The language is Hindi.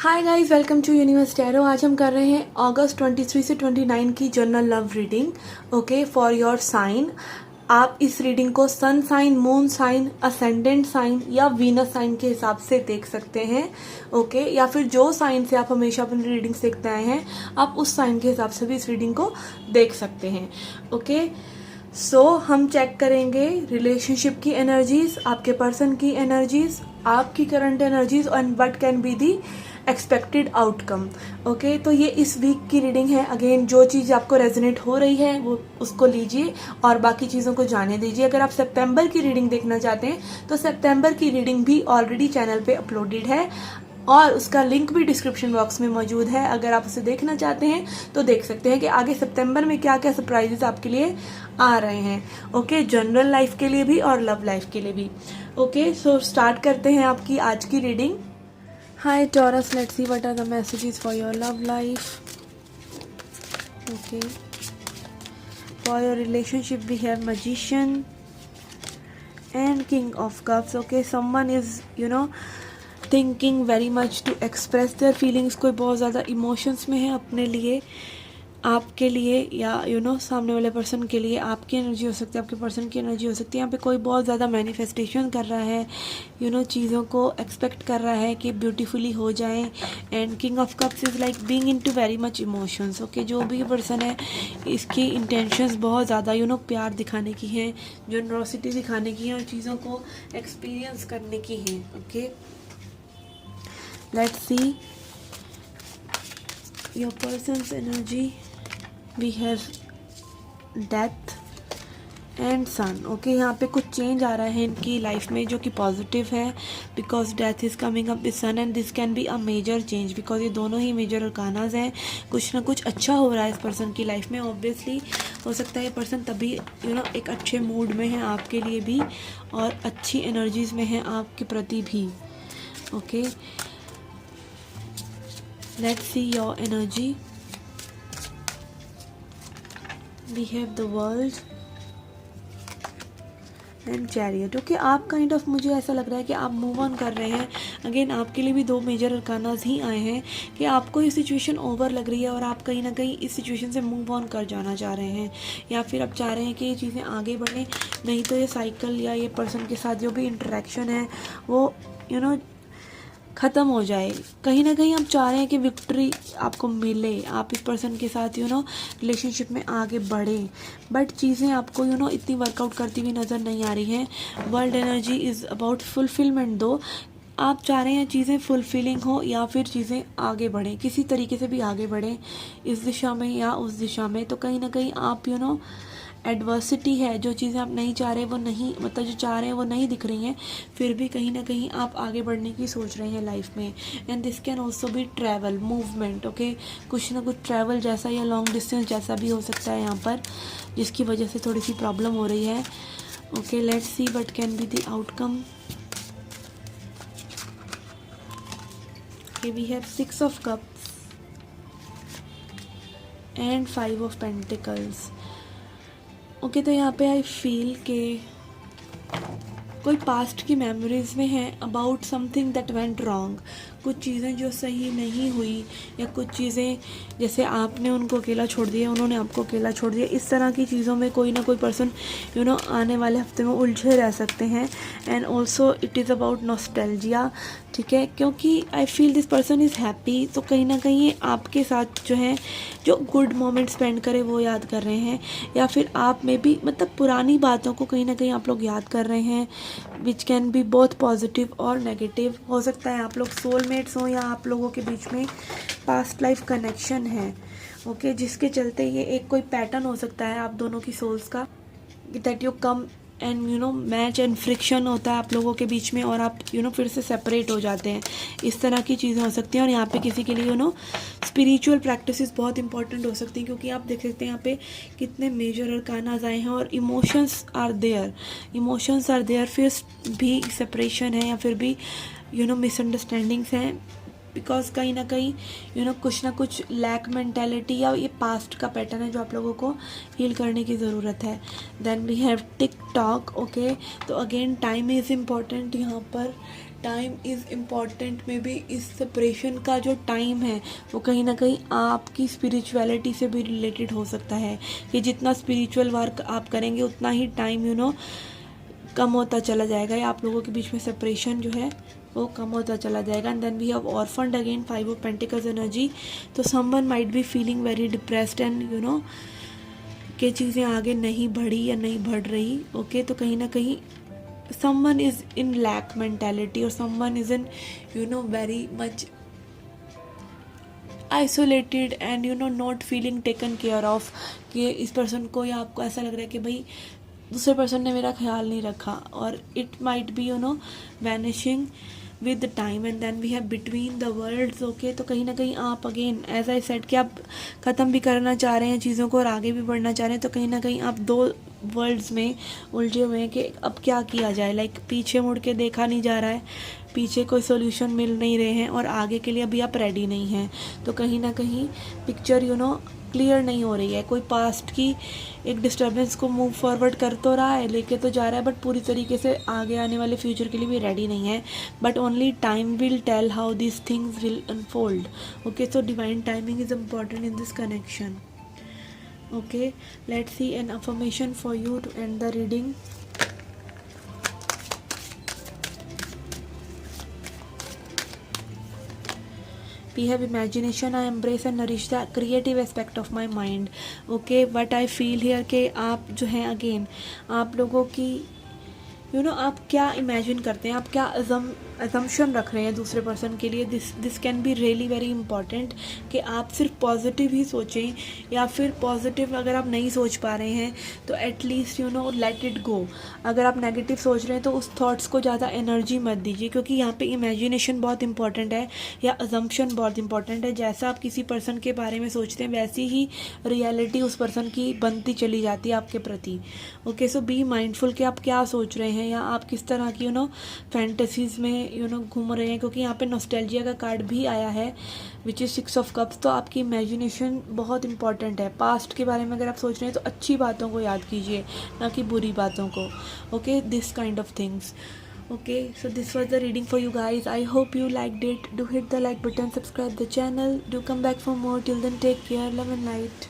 Hi guys, welcome to universe tarot. आज हम कर रहे हैं अगस्त 23 से 29 की general love reading. Okay, for your sign. आप इस रीडिंग को sun sign, moon sign, ascendant sign या वीनस साइन के हिसाब से देख सकते हैं। ओके, या फिर जो साइन से आप हमेशा अपनी रीडिंग देखते आए हैं, आप उस साइन के हिसाब से भी इस रीडिंग को देख सकते हैं। ओके, सो हम चेक करेंगे रिलेशनशिप की एनर्जीज, आपके पर्सन की एनर्जीज, आपकी current energies and what can be the expected outcome. Okay, तो ये इस वीक की रीडिंग है। अगेन, जो चीज़ आपको रेजोनेट हो रही है वो उसको लीजिए और बाकी चीज़ों को जाने दीजिए। अगर आप सितंबर की रीडिंग देखना चाहते हैं तो सितंबर की रीडिंग भी ऑलरेडी चैनल पे अपलोडेड है और उसका लिंक भी डिस्क्रिप्शन बॉक्स में मौजूद है। अगर आप उसे देखना चाहते हैं तो देख सकते हैं कि आगे सितंबर में क्या क्या सरप्राइजेस आपके लिए आ रहे हैं। ओके, जनरल लाइफ के लिए भी और लव लाइफ के लिए भी। ओके, सो स्टार्ट करते हैं आपकी आज की reading. Hi Taurus, let's see what are the messages for your love life. Okay, for your relationship we have Magician and King of Cups. Okay, someone is thinking very much to express their feelings. कोई बहुत ज़्यादा emotions में है अपने लिए, आपके लिए या सामने वाले पर्सन के लिए। आपकी एनर्जी हो सकती है, आपके पर्सन की एनर्जी हो सकती है। यहाँ पे कोई बहुत ज़्यादा मैनिफेस्टेशन कर रहा है, चीज़ों को एक्सपेक्ट कर रहा है कि ब्यूटीफुली हो जाए। And king of cups is like being into very much emotions. Okay, जो भी पर्सन है इसकी इंटेंशंस बहुत ज़्यादा प्यार दिखाने की है, जनरोसिटी दिखाने की है और चीज़ों को एक्सपीरियंस करने की है। Okay, let's see your person's energy. We have death and sun. Okay, यहाँ पे कुछ चेंज आ रहा है इनकी लाइफ में जो कि पॉजिटिव है, because death is coming up with sun and this can be a major change, because ये दोनों ही मेजर अरकानाज हैं। कुछ ना कुछ अच्छा हो रहा है इस पर्सन की लाइफ में। ऑब्वियसली हो सकता है ये पर्सन तभी एक अच्छे मूड में है आपके लिए भी और अच्छी एनर्जीज में है आपके प्रति भी। Okay, let's see your energy. We have the world and chariot. Okay, आप काइंड ऑफ मुझे ऐसा लग रहा है कि आप मूव ऑन कर रहे हैं। अगेन, आपके लिए भी दो मेजर अरकानाज ही आए हैं कि आपको ये सिचुएशन ओवर लग रही है और आप कहीं ना कहीं इस सिचुएशन से मूव ऑन कर जाना चाह रहे हैं, या फिर आप चाह रहे हैं कि ये चीज़ें आगे बढ़ें, नहीं तो ये साइकिल या ये पर्सन के साथ जो भी इंटरेक्शन है वो ख़त्म हो जाए। कहीं ना कहीं आप चाह रहे हैं कि विक्ट्री आपको मिले, आप इस पर्सन के साथ रिलेशनशिप में आगे बढ़ें, बट चीज़ें आपको इतनी वर्कआउट करती हुई नज़र नहीं आ रही हैं। World energy is about fulfilment. दो आप चाह रहे हैं चीज़ें फुलफिलिंग हो या फिर चीज़ें आगे बढ़ें, किसी तरीके से भी आगे बढ़ें इस दिशा में या उस दिशा में। तो कहीं ना कहीं आप एडवर्सिटी है, जो चीज़ें आप नहीं चाह रहे वो नहीं, मतलब जो चाह रहे हैं वो नहीं दिख रही हैं, फिर भी कहीं ना कहीं आप आगे बढ़ने की सोच रहे हैं लाइफ में। And this can also be travel, movement. Okay, कुछ ना कुछ ट्रैवल जैसा या लॉन्ग डिस्टेंस जैसा भी हो सकता है यहाँ पर, जिसकी वजह से थोड़ी सी प्रॉब्लम हो रही है। Okay, let's see what can be the outcome. We have 6 of cups and 5 of pentacles. Okay, तो यहाँ पे आई फील के कोई पास्ट की मेमोरीज में है about something that went wrong. कुछ चीज़ें जो सही नहीं हुई, या कुछ चीज़ें जैसे आपने उनको अकेला छोड़ दिया, उन्होंने आपको अकेला छोड़ दिया, इस तरह की चीज़ों में कोई ना कोई पर्सन आने वाले हफ्ते में उलझे रह सकते हैं। And also it is about nostalgia. ठीक है, क्योंकि I feel this person is happy, तो कहीं ना कहीं आपके साथ जो गुड मोमेंट स्पेंड करे वो याद कर रहे हैं, या फिर आप में भी मतलब पुरानी बातों को कहीं ना कहीं आप लोग याद कर रहे हैं, which can be both positive और नेगेटिव। हो सकता है आप लोग सोलमेट्स हों या आप लोगों के बीच में पास्ट लाइफ कनेक्शन है। ओके, जिसके चलते ये एक कोई पैटर्न हो सकता है आप दोनों की सोल्स का, that you come and match and friction होता है आप लोगों के बीच में और आप फिर से सेपरेट हो जाते हैं। इस तरह की चीज़ें हो सकती हैं। और यहाँ पे किसी के लिए स्पिरिचुअल प्रैक्टिसेस बहुत इंपॉर्टेंट हो सकती हैं, क्योंकि आप देख सकते हैं यहाँ पे कितने मेजर अरकानाज आए हैं और इमोशंस आर देयर। फिर भी सेपरेशन है या फिर भी मिसअंडरस्टैंडिंग्स हैं, बिकॉज कहीं ना कहीं कुछ ना कुछ लैक मेंटालिटी या ये पास्ट का पैटर्न है जो आप लोगों को हील करने की ज़रूरत है। Then we have tick tock. Okay, तो अगेन टाइम इज़ इम्पॉर्टेंट यहाँ पर। Time is important. Maybe इस सेपरेशन का जो टाइम है वो कहीं ना कहीं आपकी स्पिरिचुअलिटी से भी रिलेटेड हो सकता है कि जितना स्पिरिचुअल वर्क आप करेंगे उतना ही टाइम कम होता चला जाएगा, या आप लोगों के बीच में सेपरेशन जो है वो कम होता चला जाएगा। And then we have orphaned again, 5 of pentacles energy. तो someone might be feeling very depressed and कि चीज़ें आगे नहीं बढ़ी या नहीं बढ़ रही। ओके, तो कहीं ना कहीं someone is in lack mentality or someone is in very much isolated and not feeling taken care of, कि इस पर्सन को या आपको ऐसा लग रहा है कि भाई दूसरे पर्सन ने मेरा ख्याल नहीं रखा, और it might be vanishing with the time. And then we have between the worlds. Okay, तो कहीं ना कहीं आप अगेन एज आई सेड कि आप ख़त्म भी करना चाह रहे हैं चीज़ों को और आगे भी बढ़ना चाह रहे हैं, तो कहीं ना कहीं आप दो वर्ल्ड्स में उलझे हुए हैं कि अब क्या किया जाए। लाइक पीछे मुड़ के देखा नहीं जा रहा है, पीछे कोई सोल्यूशन मिल नहीं रहे हैं, और आगे के लिए अभी आप रेडी नहीं हैं। तो कहीं ना कहीं पिक्चर क्लियर नहीं हो रही है। कोई पास्ट की एक डिस्टर्बेंस को मूव फॉरवर्ड कर तो रहा है, लेके तो जा रहा है, बट पूरी तरीके से आगे आने वाले फ्यूचर के लिए भी रेडी नहीं है। But only time will tell how this things will unfold. Okay, so divine timing is important in this connection. Okay, let's see an affirmation for you to end the reading. We have imagination. I embrace and nourish the creative aspect of my mind. Okay, what I feel here कि आप जो हैं अगेन आप लोगों की आप क्या इमेजिन करते हैं, आप क्या अजम्पशन रख रहे हैं दूसरे पर्सन के लिए। This can be really very important कि आप सिर्फ पॉजिटिव ही सोचें, या फिर पॉजिटिव अगर आप नहीं सोच पा रहे हैं तो एटलीस्ट लेट इट गो। अगर आप नेगेटिव सोच रहे हैं तो उस थॉट्स को ज़्यादा एनर्जी मत दीजिए, क्योंकि यहाँ पे इमेजिनेशन बहुत इंपॉर्टेंट है या अजम्पशन बहुत इंपॉर्टेंट है। जैसा आप किसी पर्सन के बारे में सोचते हैं वैसी ही रियलिटी उस पर्सन की बनती चली जाती है आपके प्रति। ओके, सो बी माइंडफुल कि आप क्या सोच रहे हैं या आप किस तरह की फैंटेसीज में घूम रहे हैं, क्योंकि यहाँ पे नॉस्टैल्जिया का कार्ड भी आया है विच इज़ 6 ऑफ कप्स। तो आपकी इमेजिनेशन बहुत इंपॉर्टेंट है। पास्ट के बारे में अगर आप सोच रहे हैं तो अच्छी बातों को याद कीजिए, ना कि बुरी बातों को। Okay, this kind of things. Okay, so this was the reading for you guys. I hope you liked it. Do hit the like button, subscribe the channel, do come back for more. Till then, take care, love and light.